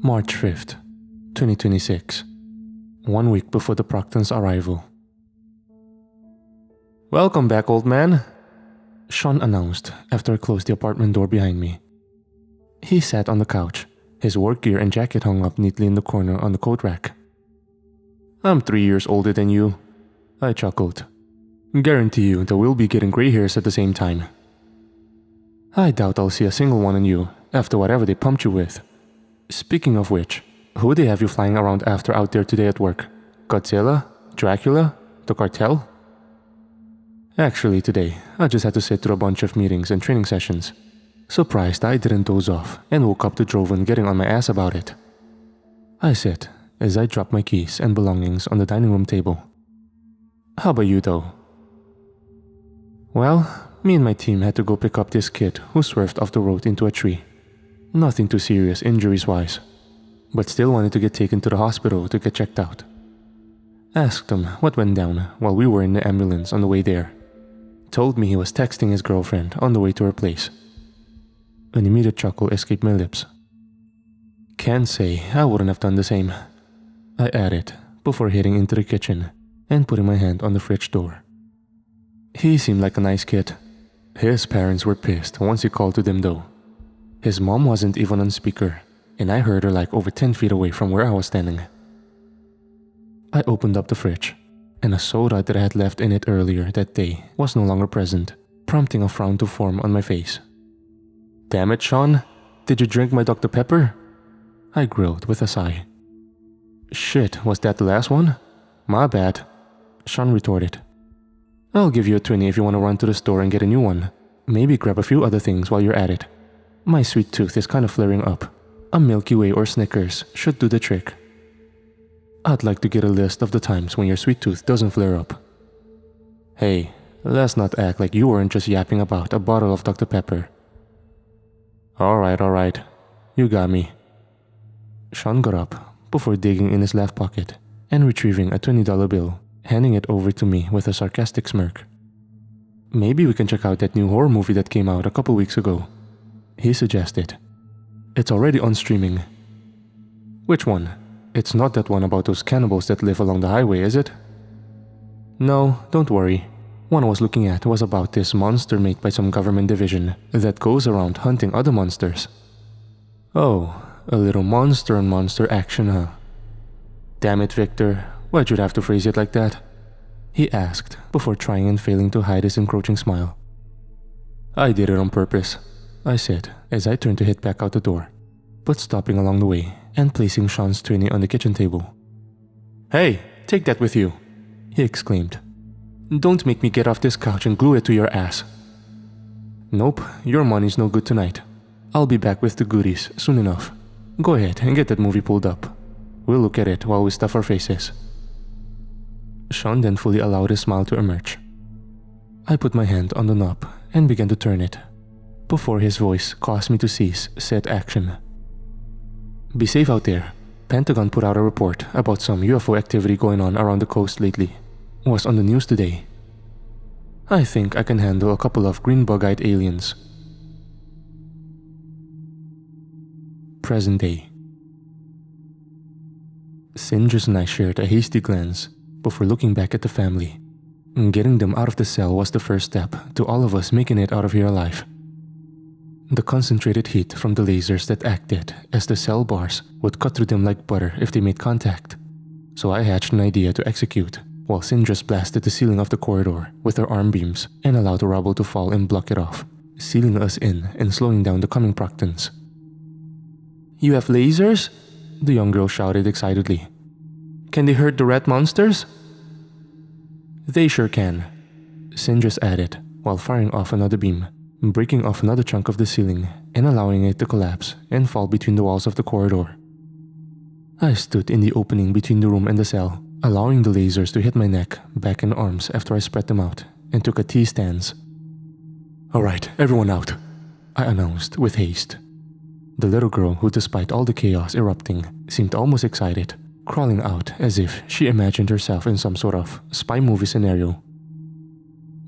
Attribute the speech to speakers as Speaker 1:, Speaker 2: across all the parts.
Speaker 1: March 5th, 2026. 1 week before the Procton's arrival. "Welcome back, old man," Sean announced after I closed the apartment door behind me. He sat on the couch, his work gear and jacket hung up neatly in the corner on the coat rack. "I'm 3 years older than you," I chuckled. "Guarantee you that we'll be getting gray hairs at the same time." "I doubt I'll see a single one on you after whatever they pumped you with. Speaking of which, who would they have you flying around after out there today at work? Godzilla? Dracula? The cartel?" Actually today, I just had to sit through a bunch of meetings and training sessions. Surprised I didn't doze off and woke up to Droven getting on my ass about it. I said as I dropped my keys and belongings on the dining room table. "How about you though?" "Well, me and my team had to go pick up this kid who swerved off the road into a tree. Nothing too serious injuries-wise, but still wanted to get taken to the hospital to get checked out. Asked him what went down while we were in the ambulance on the way there. Told me he was texting his girlfriend on the way to her place." An immediate chuckle escaped my lips. "Can't say I wouldn't have done the same," I added before heading into the kitchen and putting my hand on the fridge door. He seemed like a nice kid. His parents were pissed once he called to them though. His mom wasn't even on speaker, and I heard her like over 10 feet away from where I was standing. I opened up the fridge, and a soda that I had left in it earlier that day was no longer present, prompting a frown to form on my face. "Damn it, Sean, did you drink my Dr. Pepper?" I grilled with a sigh. "Shit, was that the last one? My bad," Sean retorted. "I'll give you a 20 if you want to run to the store and get a new one. Maybe grab a few other things while you're at it. My sweet tooth is kind of flaring up. A Milky Way or Snickers should do the trick." I'd like to get a list of the times when your sweet tooth doesn't flare up. Hey, let's not act like you weren't just yapping about a bottle of Dr. Pepper. Alright. You got me. Sean got up before digging in his left pocket and retrieving a $20 bill, handing it over to me with a sarcastic smirk. "Maybe we can check out that new horror movie that came out a couple weeks ago," he suggested. "It's already on streaming." "Which one? It's not that one about those cannibals that live along the highway, is it?" "No, don't worry. One I was looking at was about this monster made by some government division that goes around hunting other monsters." "Oh, a little monster on monster action, huh? Damn it, Victor, why'd you have to phrase it like that?" he asked before trying and failing to hide his encroaching smile. "I did it on purpose," I said as I turned to head back out the door, but stopping along the way and placing Sean's 20 on the kitchen table. "Hey, take that with you," he exclaimed. "Don't make me get off this couch and glue it to your ass." "Nope, your money's no good tonight. I'll be back with the goodies soon enough. Go ahead and get that movie pulled up. We'll look at it while we stuff our faces." Sean then fully allowed his smile to emerge. I put my hand on the knob and began to turn it, before his voice caused me to cease said action. "Be safe out there. Pentagon put out a report about some UFO activity going on around the coast lately. Was on the news today. I think I can handle a couple of green bug-eyed aliens." Present day. Sindris and I shared a hasty glance before looking back at the family. Getting them out of the cell was the first step to all of us making it out of here alive. The concentrated heat from the lasers that acted as the cell bars would cut through them like butter if they made contact. So I hatched an idea to execute, while Sindris blasted the ceiling of the corridor with her arm beams and allowed the rubble to fall and block it off, sealing us in and slowing down the coming Proctons. "You have lasers?" the young girl shouted excitedly. "Can they hurt the rat monsters?" "They sure can," Sindris added while firing off another beam, breaking off another chunk of the ceiling and allowing it to collapse and fall between the walls of the corridor. I stood in the opening between the room and the cell, allowing the lasers to hit my neck, back and arms after I spread them out and took a T-stance. "Alright, everyone out," I announced with haste. The little girl, who despite all the chaos erupting, seemed almost excited, crawling out as if she imagined herself in some sort of spy movie scenario.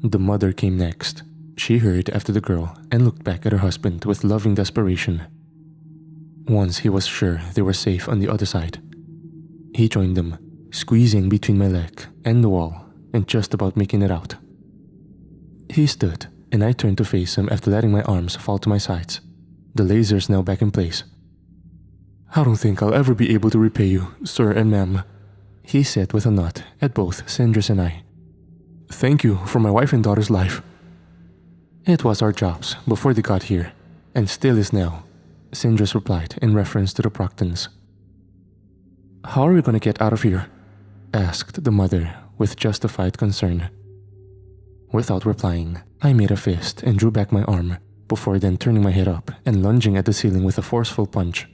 Speaker 1: The mother came next. She hurried after the girl and looked back at her husband with loving desperation. Once he was sure they were safe on the other side, he joined them, squeezing between my leg and the wall and just about making it out. He stood, and I turned to face him after letting my arms fall to my sides, the lasers now back in place. "I don't think I'll ever be able to repay you, sir and ma'am," he said with a nod at both Sindris and I. "Thank you for my wife and daughter's life." "It was our jobs before they got here, and still is now," Sindris replied in reference to the Proctons. "How are we going to get out of here?" asked the mother with justified concern. Without replying, I made a fist and drew back my arm, before then turning my head up and lunging at the ceiling with a forceful punch.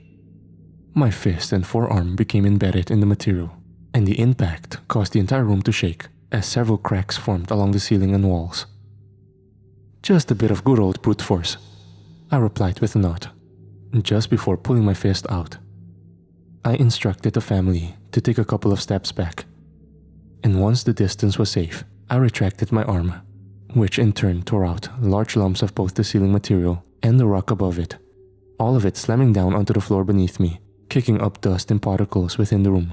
Speaker 1: My fist and forearm became embedded in the material, and the impact caused the entire room to shake as several cracks formed along the ceiling and walls. "Just a bit of good old brute force," I replied with a nod, just before pulling my fist out. I instructed the family to take a couple of steps back, and once the distance was safe, I retracted my arm, which in turn tore out large lumps of both the ceiling material and the rock above it, all of it slamming down onto the floor beneath me, kicking up dust and particles within the room.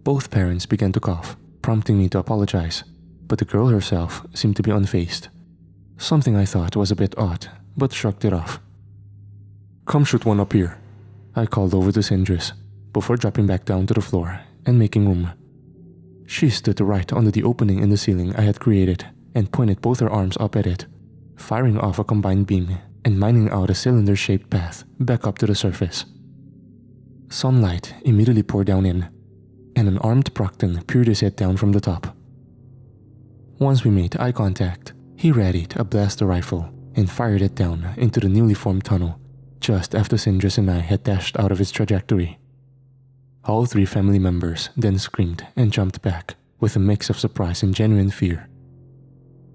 Speaker 1: Both parents began to cough, prompting me to apologize, but the girl herself seemed to be unfazed, something I thought was a bit odd, but shrugged it off. "Come shoot one up here," I called over to Sindris, before dropping back down to the floor and making room. She stood right under the opening in the ceiling I had created and pointed both her arms up at it, firing off a combined beam and mining out a cylinder-shaped path back up to the surface. Sunlight immediately poured down in, and an armed Procton peered his head down from the top. Once we made eye contact, he readied a blaster rifle and fired it down into the newly formed tunnel, just after Sindris and I had dashed out of its trajectory. All three family members then screamed and jumped back with a mix of surprise and genuine fear.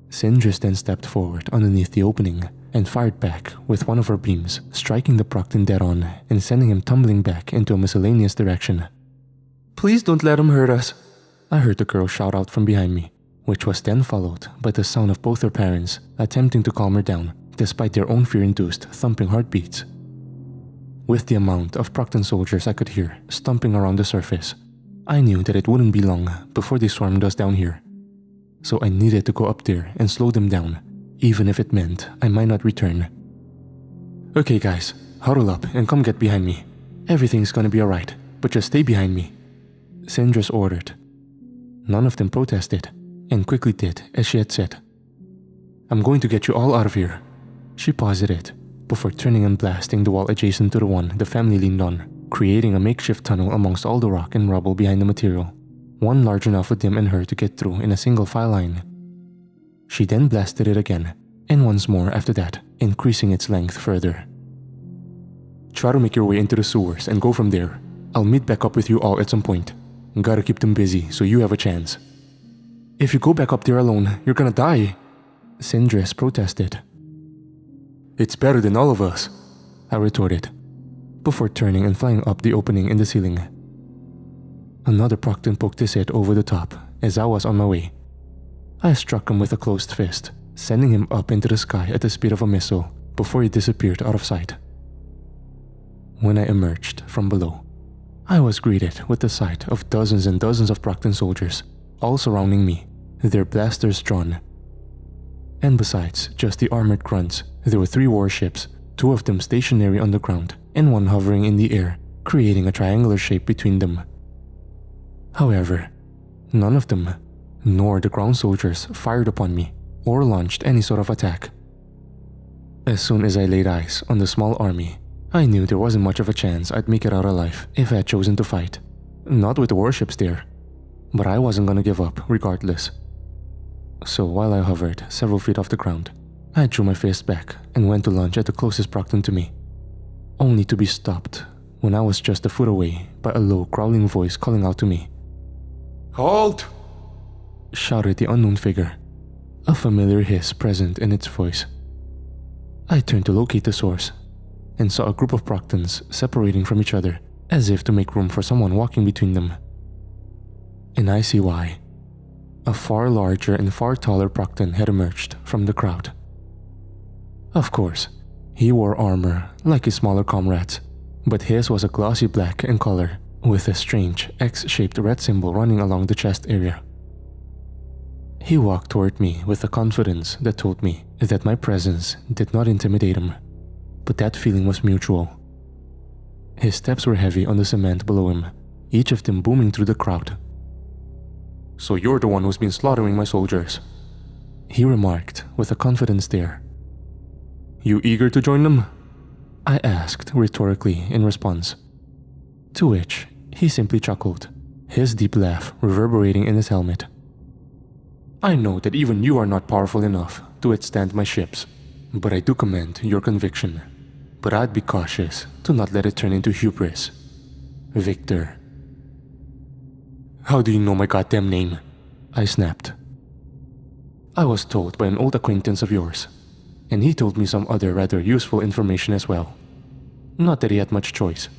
Speaker 1: Sindris then stepped forward underneath the opening and fired back with one of her beams, striking the Procton dead on and sending him tumbling back into a miscellaneous direction. "Please don't let him hurt us," I heard the girl shout out from behind me, which was then followed by the sound of both her parents attempting to calm her down despite their own fear-induced thumping heartbeats. With the amount of Procton soldiers I could hear stomping around the surface, I knew that it wouldn't be long before they swarmed us down here. So I needed to go up there and slow them down, even if it meant I might not return. "Okay guys, huddle up and come get behind me. Everything's gonna be alright, but just stay behind me," Sindris ordered. None of them protested, and quickly did as she had said. "I'm going to get you all out of here," she posited, before turning and blasting the wall adjacent to the one the family leaned on, creating a makeshift tunnel amongst all the rock and rubble behind the material, one large enough for them and her to get through in a single file line. She then blasted it again, and once more after that, increasing its length further. "Try to make your way into the sewers and go from there. I'll meet back up with you all at some point. Gotta keep them busy so you have a chance." "If you go back up there alone, you're gonna die," Sindris protested. "It's better than all of us," I retorted, before turning and flying up the opening in the ceiling. Another Procton poked his head over the top as I was on my way. I struck him with a closed fist, sending him up into the sky at the speed of a missile before he disappeared out of sight. When I emerged from below, I was greeted with the sight of dozens and dozens of Procton soldiers all surrounding me, their blasters drawn. And besides just the armored grunts, there were 3 warships, 2 of them stationary on the ground and 1 hovering in the air, creating a triangular shape between them. However, none of them, nor the ground soldiers, fired upon me or launched any sort of attack. As soon as I laid eyes on the small army, I knew there wasn't much of a chance I'd make it out alive if I had chosen to fight. Not with the warships there. But I wasn't gonna give up regardless. So while I hovered several feet off the ground, I drew my fist back and went to lunge at the closest Procton to me, only to be stopped when I was just a foot away by a low, growling voice calling out to me. "Halt!" shouted the unknown figure, a familiar hiss present in its voice. I turned to locate the source and saw a group of Proctons separating from each other as if to make room for someone walking between them. And I see why. A far larger and far taller Procton had emerged from the crowd. Of course, he wore armor like his smaller comrades, but his was a glossy black in color, with a strange X-shaped red symbol running along the chest area. He walked toward me with a confidence that told me that my presence did not intimidate him, but that feeling was mutual. His steps were heavy on the cement below him, each of them booming through the crowd. "So you're the one who's been slaughtering my soldiers," he remarked with a confident stare. "You eager to join them?" I asked rhetorically in response. To which he simply chuckled, his deep laugh reverberating in his helmet. "I know that even you are not powerful enough to withstand my ships, but I do commend your conviction. But I'd be cautious to not let it turn into hubris. Victor." "How do you know my goddamn name?" I snapped. "I was told by an old acquaintance of yours, and he told me some other rather useful information as well. Not that he had much choice.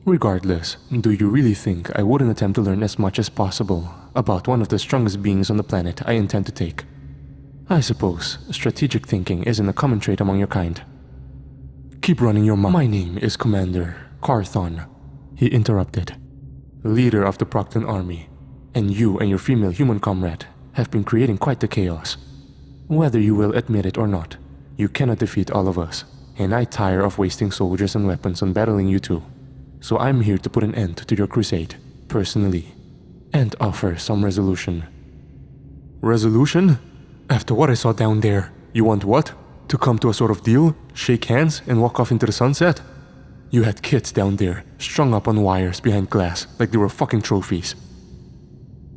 Speaker 1: Regardless, do you really think I wouldn't attempt to learn as much as possible about one of the strongest beings on the planet I intend to take? I suppose strategic thinking isn't a common trait among your kind." "Keep running your mouth." "My name is Commander Carthon," he interrupted, "leader of the Procton army, and you and your female human comrade have been creating quite the chaos. Whether you will admit it or not, you cannot defeat all of us, and I tire of wasting soldiers and weapons on battling you two. So I'm here to put an end to your crusade, personally, and offer some resolution." "Resolution? After what I saw down there, you want what? To come to a sort of deal, shake hands, and walk off into the sunset? You had kids down there, strung up on wires behind glass like they were fucking trophies."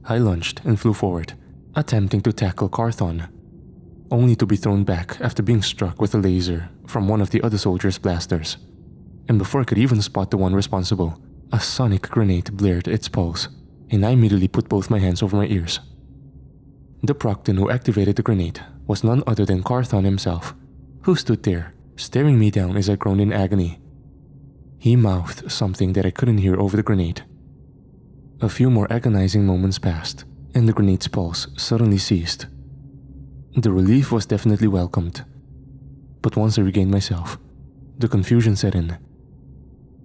Speaker 1: I lunged and flew forward, attempting to tackle Carthon, only to be thrown back after being struck with a laser from one of the other soldiers' blasters. And before I could even spot the one responsible, a sonic grenade blared its pulse, and I immediately put both my hands over my ears. The Procton who activated the grenade was none other than Carthon himself, who stood there, staring me down as I groaned in agony. He mouthed something that I couldn't hear over the grenade. A few more agonizing moments passed, and the grenade's pulse suddenly ceased. The relief was definitely welcomed. But once I regained myself, the confusion set in.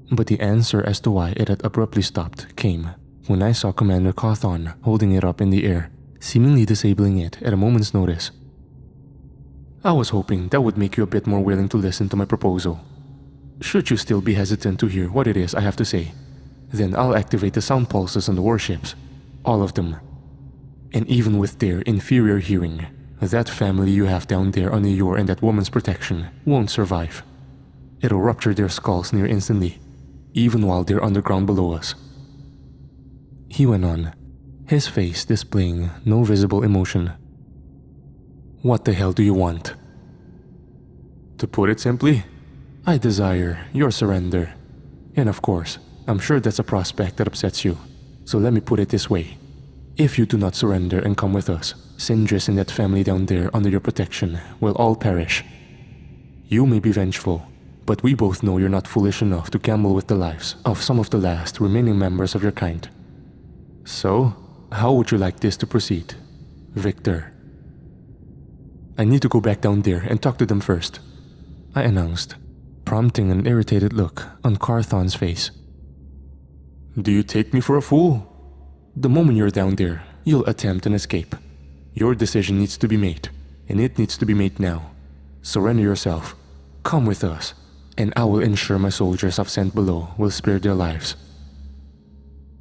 Speaker 1: But the answer as to why it had abruptly stopped came when I saw Commander Carthon holding it up in the air, seemingly disabling it at a moment's notice. "I was hoping that would make you a bit more willing to listen to my proposal. Should you still be hesitant to hear what it is I have to say, then I'll activate the sound pulses on the warships, all of them. And even with their inferior hearing, that family you have down there under your and that woman's protection won't survive. It'll rupture their skulls near instantly, even while they're underground below us." He went on, his face displaying no visible emotion. "What the hell do you want?" "To put it simply, I desire your surrender. And of course, I'm sure that's a prospect that upsets you. So let me put it this way. If you do not surrender and come with us, Sindris and that family down there under your protection will all perish. You may be vengeful, but we both know you're not foolish enough to gamble with the lives of some of the last remaining members of your kind. So, how would you like this to proceed, Victor?" "I need to go back down there and talk to them first," I announced, prompting an irritated look on Carthon's face. "Do you take me for a fool? The moment you're down there, you'll attempt an escape. Your decision needs to be made, and it needs to be made now. Surrender yourself, come with us, and I will ensure my soldiers I've sent below will spare their lives."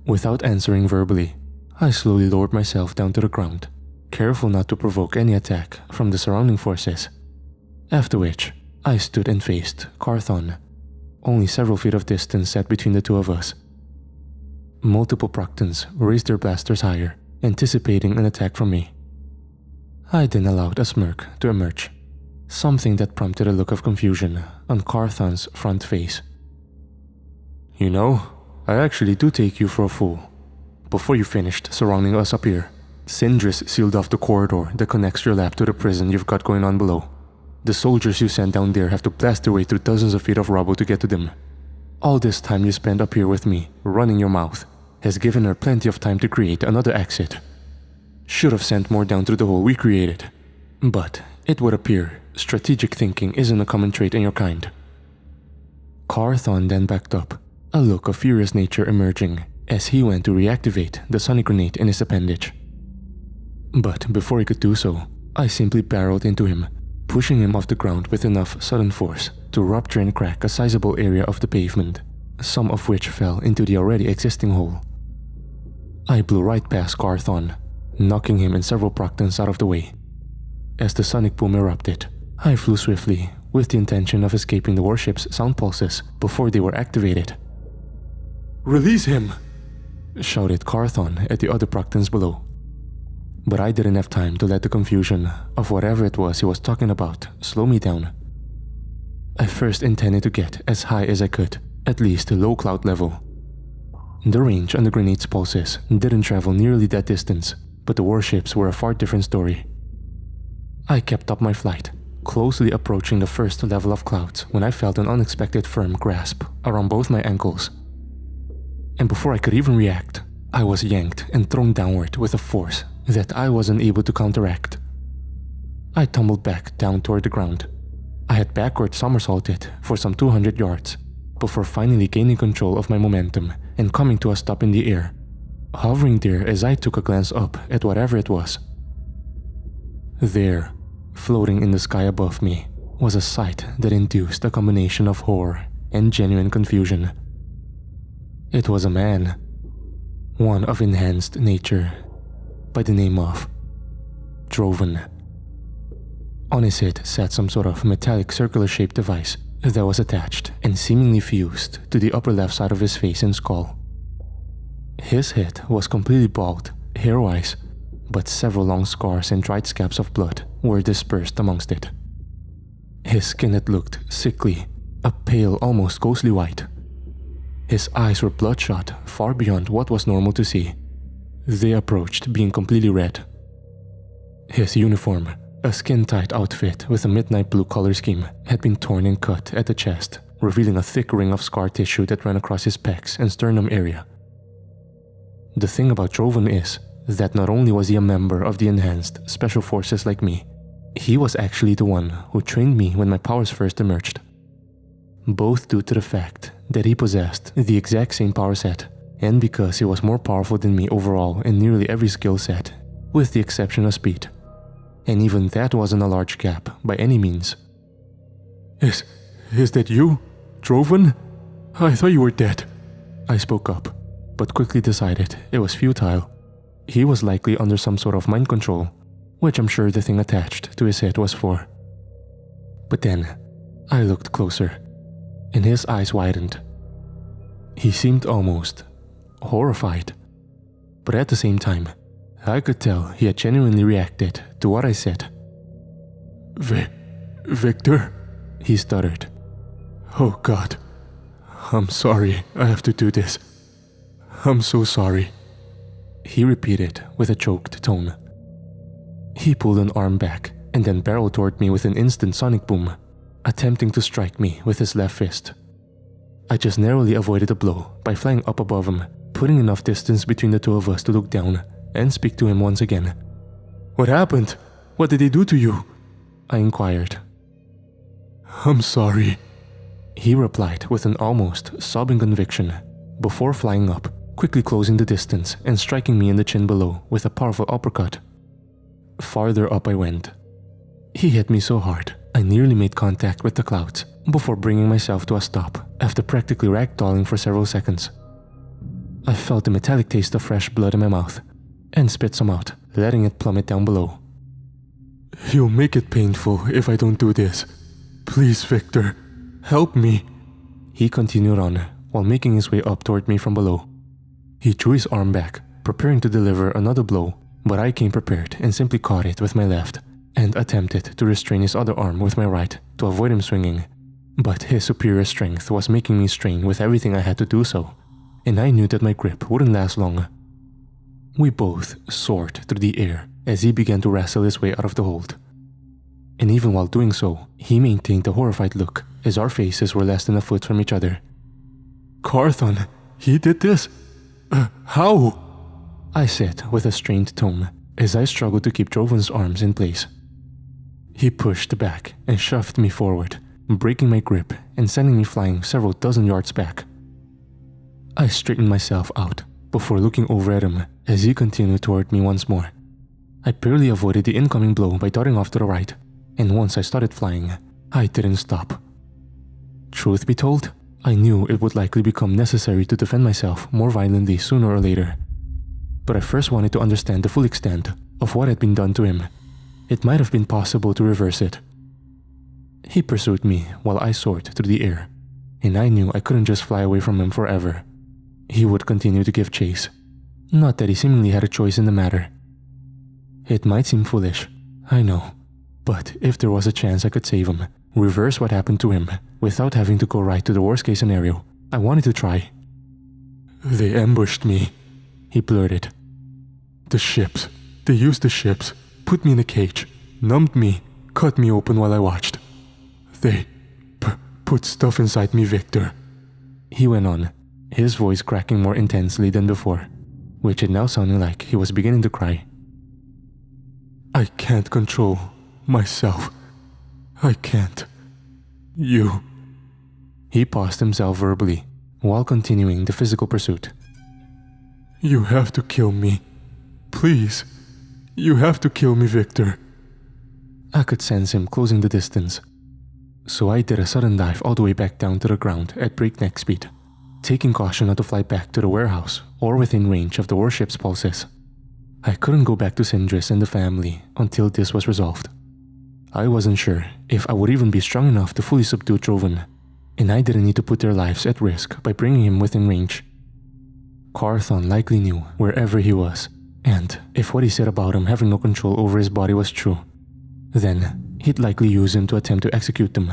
Speaker 1: Without answering verbally, I slowly lowered myself down to the ground, careful not to provoke any attack from the surrounding forces. After which, I stood and faced Carthon. Only several feet of distance sat between the two of us. Multiple Proctons raised their blasters higher, anticipating an attack from me. I then allowed a smirk to emerge, something that prompted a look of confusion on Carthon's front face. "You know, I actually do take you for a fool. Before you finished surrounding us up here, Sindris sealed off the corridor that connects your lab to the prison you've got going on below. The soldiers you sent down there have to blast their way through dozens of feet of rubble to get to them. All this time you spent up here with me, running your mouth, has given her plenty of time to create another exit. Should have sent more down through the hole we created. But it would appear strategic thinking isn't a common trait in your kind." Carthon then backed up, a look of furious nature emerging as he went to reactivate the sonic grenade in his appendage. But before he could do so, I simply barreled into him, pushing him off the ground with enough sudden force to rupture and crack a sizable area of the pavement, some of which fell into the already existing hole. I blew right past Carthon, knocking him and several Proctons out of the way. As the sonic boom erupted, I flew swiftly with the intention of escaping the warship's sound pulses before they were activated.
Speaker 2: "Release him!"
Speaker 1: shouted Carthon at the other Proctons below. But I didn't have time to let the confusion of whatever it was he was talking about slow me down. I first intended to get as high as I could, at least low cloud level. The range on the grenade's pulses didn't travel nearly that distance, but the warships were a far different story. I kept up my flight, closely approaching the first level of clouds when I felt an unexpected firm grasp around both my ankles. And before I could even react, I was yanked and thrown downward with a force that I wasn't able to counteract. I tumbled back down toward the ground. I had backward somersaulted for some 200 yards before finally gaining control of my momentum and coming to a stop in the air, hovering there as I took a glance up at whatever it was. There, floating in the sky above me, was a sight that induced a combination of horror and genuine confusion. It was a man, one of enhanced nature, by the name of Droven. On his head sat some sort of metallic circular-shaped device that was attached and seemingly fused to the upper left side of his face and skull. His head was completely bald, hair-wise, but several long scars and dried scabs of blood were dispersed amongst it. His skin had looked sickly, a pale, almost ghostly white. His eyes were bloodshot far beyond what was normal to see. They approached being completely red. His uniform, a skin-tight outfit with a midnight blue color scheme, had been torn and cut at the chest, revealing a thick ring of scar tissue that ran across his pecs and sternum area. The thing about Droven is that not only was he a member of the enhanced special forces like me, he was actually the one who trained me when my powers first emerged. Both due to the fact that he possessed the exact same power set, and because he was more powerful than me overall in nearly every skill set, with the exception of speed. And even that wasn't a large gap by any means.
Speaker 2: Is that you, Droven? I thought you were dead.
Speaker 1: I spoke up, but quickly decided it was futile. He was likely under some sort of mind control, which I'm sure the thing attached to his head was for. But then, I looked closer, and his eyes widened. He seemed almost horrified, but at the same time, I could tell he had genuinely reacted to what I said.
Speaker 2: Victor?
Speaker 1: He stuttered.
Speaker 2: Oh God, I'm sorry I have to do this. I'm so sorry.
Speaker 1: He repeated with a choked tone. He pulled an arm back and then barreled toward me with an instant sonic boom, attempting to strike me with his left fist. I just narrowly avoided a blow by flying up above him, putting enough distance between the two of us to look down and speak to him once again.
Speaker 2: What happened? What did they do to you?
Speaker 1: I inquired.
Speaker 2: I'm sorry,
Speaker 1: he replied with an almost sobbing conviction, before flying up, quickly closing the distance and striking me in the chin below with a powerful uppercut. Farther up I went. He hit me so hard, I nearly made contact with the clouds before bringing myself to a stop after practically ragdolling for several seconds. I felt the metallic taste of fresh blood in my mouth and spit some out, letting it plummet down below.
Speaker 2: You'll make it painful if I don't do this. Please, Victor, help me.
Speaker 1: He continued on while making his way up toward me from below. He drew his arm back, preparing to deliver another blow, but I came prepared and simply caught it with my left and attempted to restrain his other arm with my right to avoid him swinging. But his superior strength was making me strain with everything I had to do so, and I knew that my grip wouldn't last long. We both soared through the air as he began to wrestle his way out of the hold. And even while doing so, he maintained a horrified look as our faces were less than a foot from each other.
Speaker 2: Carthon, he did this? How?
Speaker 1: I said with a strained tone as I struggled to keep Droven's arms in place. He pushed back and shoved me forward, breaking my grip and sending me flying several dozen yards back. I straightened myself out before looking over at him as he continued toward me once more. I barely avoided the incoming blow by darting off to the right, and once I started flying, I didn't stop. Truth be told, I knew it would likely become necessary to defend myself more violently sooner or later. But I first wanted to understand the full extent of what had been done to him. It might have been possible to reverse it. He pursued me while I soared through the air, and I knew I couldn't just fly away from him forever. He would continue to give chase. Not that he seemingly had a choice in the matter. It might seem foolish, I know, but if there was a chance I could save him, reverse what happened to him, without having to go right to the worst case scenario, I wanted to try.
Speaker 2: They ambushed me,
Speaker 1: he blurted.
Speaker 2: The ships. They used the ships, put me in a cage, numbed me, cut me open while I watched. They put stuff inside me, Victor.
Speaker 1: He went on, his voice cracking more intensely than before, which it now sounded like he was beginning to cry.
Speaker 2: I can't control myself. I can't. You.
Speaker 1: He paused himself verbally, while continuing the physical pursuit.
Speaker 2: You have to kill me. Please. You have to kill me, Victor.
Speaker 1: I could sense him closing the distance, so I did a sudden dive all the way back down to the ground at breakneck speed, taking caution not to fly back to the warehouse or within range of the warship's pulses. I couldn't go back to Sindris and the family until this was resolved. I wasn't sure if I would even be strong enough to fully subdue Droven, and I didn't need to put their lives at risk by bringing him within range. Carthon likely knew wherever he was, and if what he said about him having no control over his body was true, then he'd likely use him to attempt to execute them.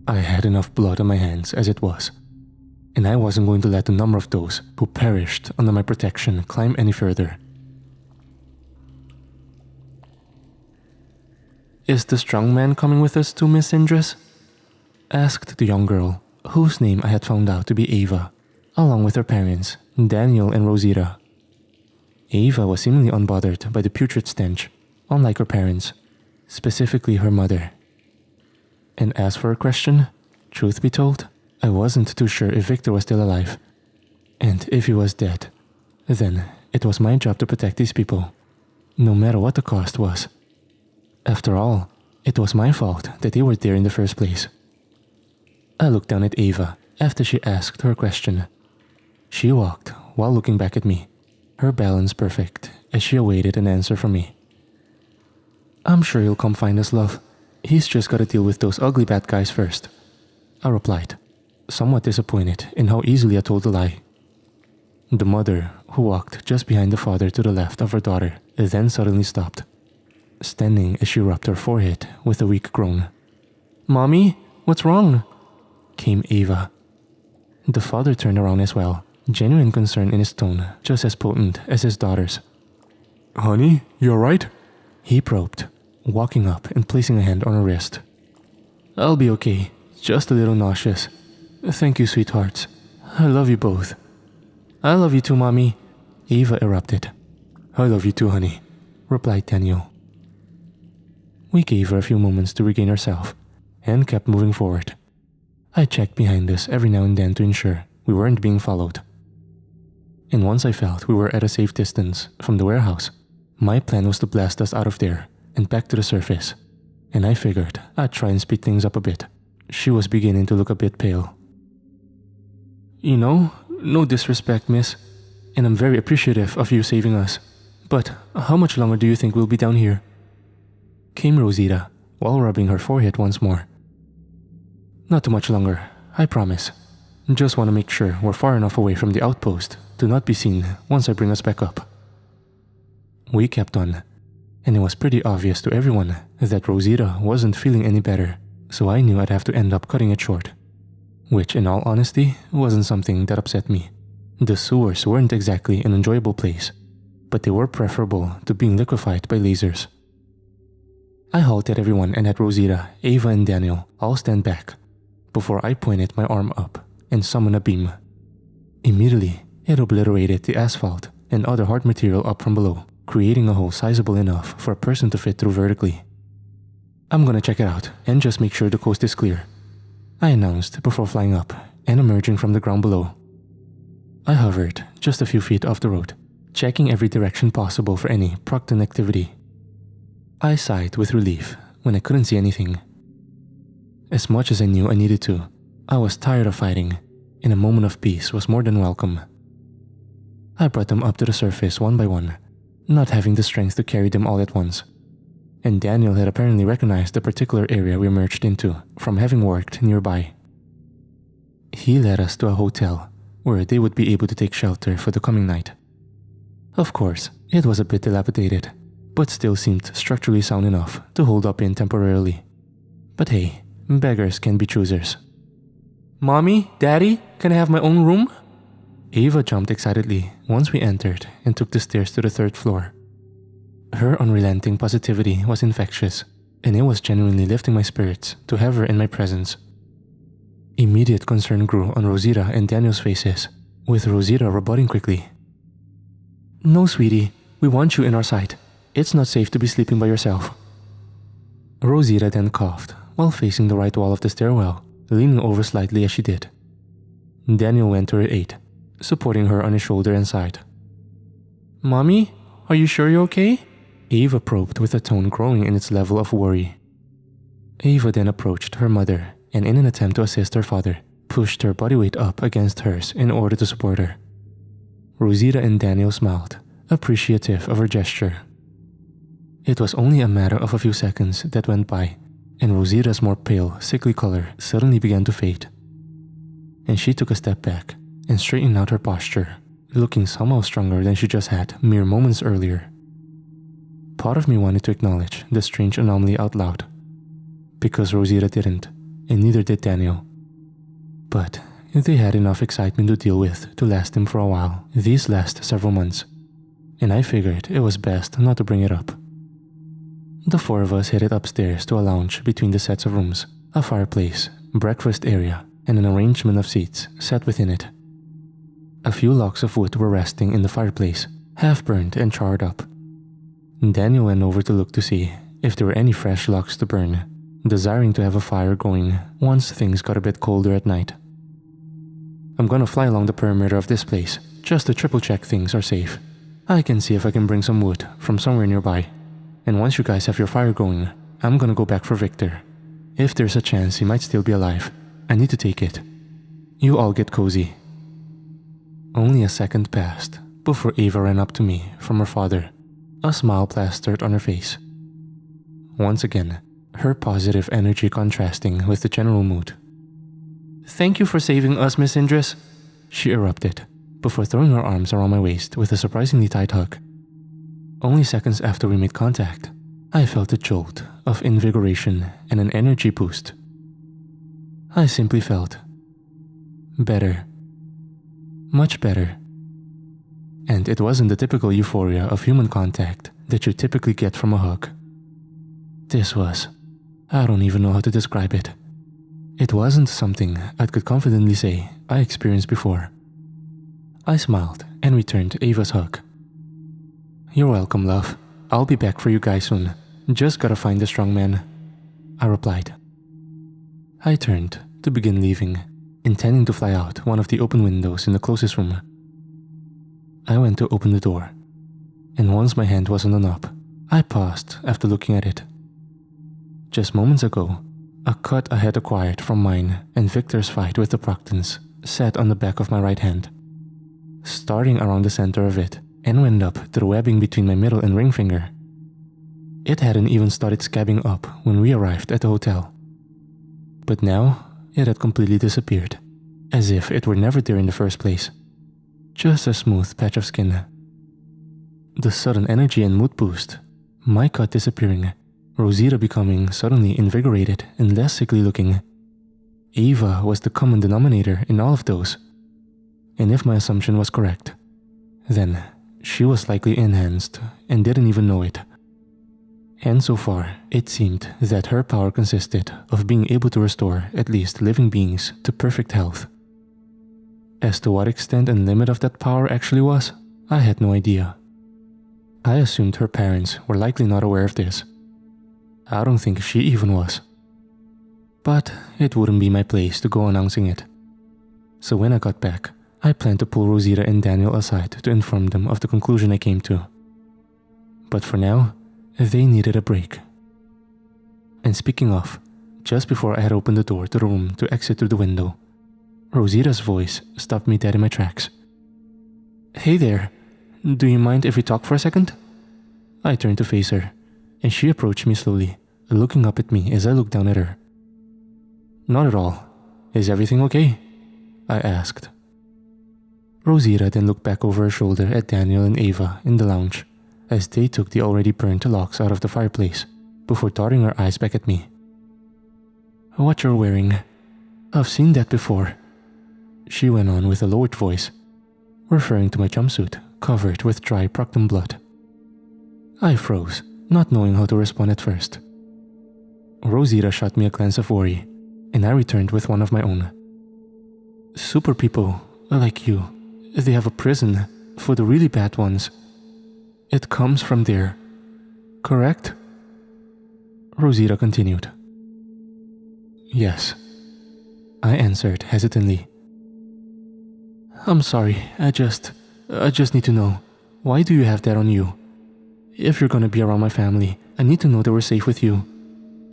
Speaker 1: I had enough blood on my hands as it was, and I wasn't going to let the number of those who perished under my protection climb any further. "Is the strong man coming with us too, Miss Sindris?" asked the young girl, whose name I had found out to be Ava, along with her parents, Daniel and Rosita. Ava was seemingly unbothered by the putrid stench, unlike her parents, specifically her mother. And as for her question, truth be told, I wasn't too sure if Victor was still alive. And if he was dead, then it was my job to protect these people, no matter what the cost was. After all, it was my fault that they were there in the first place. I looked down at Ava after she asked her question. She walked while looking back at me, her balance perfect as she awaited an answer from me. "I'm sure he'll come find us, love. He's just gotta deal with those ugly bad guys first," I replied, somewhat disappointed in how easily I told a lie. The mother, who walked just behind the father to the left of her daughter, then suddenly stopped, standing as she rubbed her forehead with a weak groan. "Mommy, what's wrong?" came Ava. The father turned around as well, genuine concern in his tone just as potent as his daughter's.
Speaker 2: "Honey, you alright?"
Speaker 1: he probed, walking up and placing a hand on her wrist. "I'll be okay, just a little nauseous. Thank you, sweethearts. I love you both." "I love you too, Mommy," Ava erupted.
Speaker 2: "I love you too, honey,"
Speaker 1: replied Daniel. We gave her a few moments to regain herself, and kept moving forward. I checked behind us every now and then to ensure we weren't being followed. And once I felt we were at a safe distance from the warehouse, my plan was to blast us out of there and back to the surface, and I figured I'd try and speed things up a bit. She was beginning to look a bit pale. "You know, no disrespect, miss, and I'm very appreciative of you saving us, but how much longer do you think we'll be down here?" came Rosita, while rubbing her forehead once more. "Not too much longer, I promise. Just want to make sure we're far enough away from the outpost to not be seen once I bring us back up." We kept on, and it was pretty obvious to everyone that Rosita wasn't feeling any better, so I knew I'd have to end up cutting it short. Which, in all honesty, wasn't something that upset me. The sewers weren't exactly an enjoyable place, but they were preferable to being liquefied by lasers. I halted everyone and had Rosita, Ava, and Daniel all stand back, before I pointed my arm up and summoned a beam. Immediately, it obliterated the asphalt and other hard material up from below, creating a hole sizable enough for a person to fit through vertically. "I'm gonna check it out and just make sure the coast is clear," I announced before flying up and emerging from the ground below. I hovered just a few feet off the road, checking every direction possible for any Procton activity. I sighed with relief when I couldn't see anything. As much as I knew I needed to, I was tired of fighting, and a moment of peace was more than welcome. I brought them up to the surface one by one, not having the strength to carry them all at once, and Daniel had apparently recognized the particular area we emerged into from having worked nearby. He led us to a hotel where they would be able to take shelter for the coming night. Of course, it was a bit dilapidated, but still seemed structurally sound enough to hold up in temporarily. But hey, beggars can be choosers. "Mommy, Daddy, can I have my own room?" Ava jumped excitedly once we entered and took the stairs to the 3rd floor. Her unrelenting positivity was infectious, and it was genuinely lifting my spirits to have her in my presence. Immediate concern grew on Rosita and Daniel's faces, with Rosita rebutting quickly. "No, sweetie, we want you in our sight. It's not safe to be sleeping by yourself." Rosita then coughed while facing the right wall of the stairwell, leaning over slightly as she did. Daniel went to her aid, supporting her on his shoulder and side. "Mommy, are you sure you're okay?" Ava probed with a tone growing in its level of worry. Ava then approached her mother and, in an attempt to assist her father, pushed her body weight up against hers in order to support her. Rosita and Daniel smiled, appreciative of her gesture. It was only a matter of a few seconds that went by, and Rosita's more pale, sickly color suddenly began to fade. And she took a step back and straightened out her posture, looking somehow stronger than she just had mere moments earlier. Part of me wanted to acknowledge the strange anomaly out loud, because Rosita didn't, and neither did Daniel. But they had enough excitement to deal with to last them for a while these last several months, and I figured it was best not to bring it up. The 4 of us headed upstairs to a lounge between the sets of rooms, a fireplace, breakfast area, and an arrangement of seats set within it. A few logs of wood were resting in the fireplace, half burned and charred up. Daniel went over to look to see if there were any fresh logs to burn, desiring to have a fire going once things got a bit colder at night. "I'm gonna fly along the perimeter of this place, just to triple check things are safe. I can see if I can bring some wood from somewhere nearby. And once you guys have your fire going, I'm gonna go back for Victor. If there's a chance he might still be alive, I need to take it. You all get cozy." Only a second passed before Ava ran up to me from her father, a smile plastered on her face. Once again, her positive energy contrasting with the general mood. "Thank you for saving us, Miss Indris," she erupted, before throwing her arms around my waist with a surprisingly tight hug. Only seconds after we made contact, I felt a jolt of invigoration and an energy boost. I simply felt better. Much better. And it wasn't the typical euphoria of human contact that you typically get from a hug. This was, I don't even know how to describe it. It wasn't something I could confidently say I experienced before. I smiled and returned Ava's hug. "You're welcome, love. I'll be back for you guys soon. Just gotta find the strong man," I replied. I turned to begin leaving, intending to fly out one of the open windows in the closest room. I went to open the door, and once my hand was on the knob, I paused after looking at it. Just moments ago, a cut I had acquired from mine and Victor's fight with the Proctons sat on the back of my right hand, starting around the center of it and went up to the webbing between my middle and ring finger. It hadn't even started scabbing up when we arrived at the hotel. But now, it had completely disappeared, as if it were never there in the first place. Just a smooth patch of skin. The sudden energy and mood boost, my cut disappearing, Rosita becoming suddenly invigorated and less sickly looking. Ava was the common denominator in all of those. And if my assumption was correct, then she was likely enhanced and didn't even know it. And so far, it seemed that her power consisted of being able to restore at least living beings to perfect health. As to what extent and limit of that power actually was, I had no idea. I assumed her parents were likely not aware of this. I don't think she even was. but it wouldn't be my place to go announcing it. So when I got back, I planned to pull Rosita and Daniel aside to inform them of the conclusion I came to. But for now, they needed a break. And speaking of, just before I had opened the door to the room to exit through the window, Rosita's voice stopped me dead in my tracks. "Hey there, do you mind if we talk for a second?" I turned to face her, and she approached me slowly, looking up at me as I looked down at her. "Not at all. Is everything okay?" I asked. Rosita then looked back over her shoulder at Daniel and Ava in the lounge as they took the already burnt logs out of the fireplace before darting her eyes back at me. "What you're wearing, I've seen that before," she went on with a lowered voice, referring to my jumpsuit covered with dry proctum blood. I froze, not knowing how to respond at first. Rosita shot me a glance of worry, and I returned with one of my own. "Super people, like you, they have a prison for the really bad ones. It comes from there, correct?" Rosita continued. "Yes," I answered hesitantly. "I'm sorry, I just need to know, why do you have that on you? If you're gonna be around my family, I need to know that we're safe with you.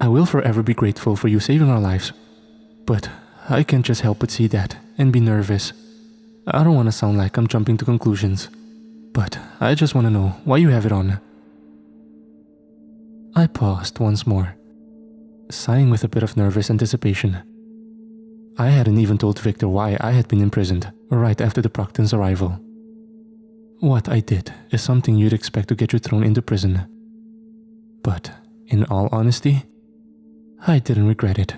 Speaker 1: I will forever be grateful for you saving our lives, but I can't just help but see that and be nervous. I don't want to sound like I'm jumping to conclusions, but I just want to know why you have it on." I paused once more, sighing with a bit of nervous anticipation. I hadn't even told Victor why I had been imprisoned right after the Procton's arrival. What I did is something you'd expect to get you thrown into prison. But, in all honesty, I didn't regret it.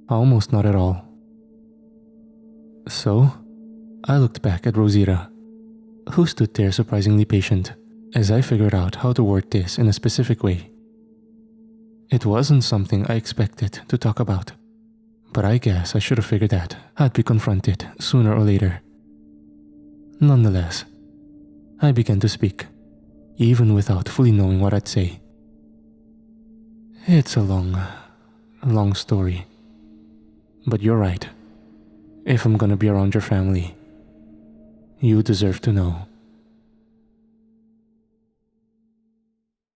Speaker 1: Almost not at all. So, I looked back at Rosita, who stood there surprisingly patient as I figured out how to word this in a specific way. It wasn't something I expected to talk about, but I guess I should have figured that I'd be confronted sooner or later. Nonetheless, I began to speak, even without fully knowing what I'd say. It's a long story. But you're right. If I'm gonna be around your family, you deserve to know.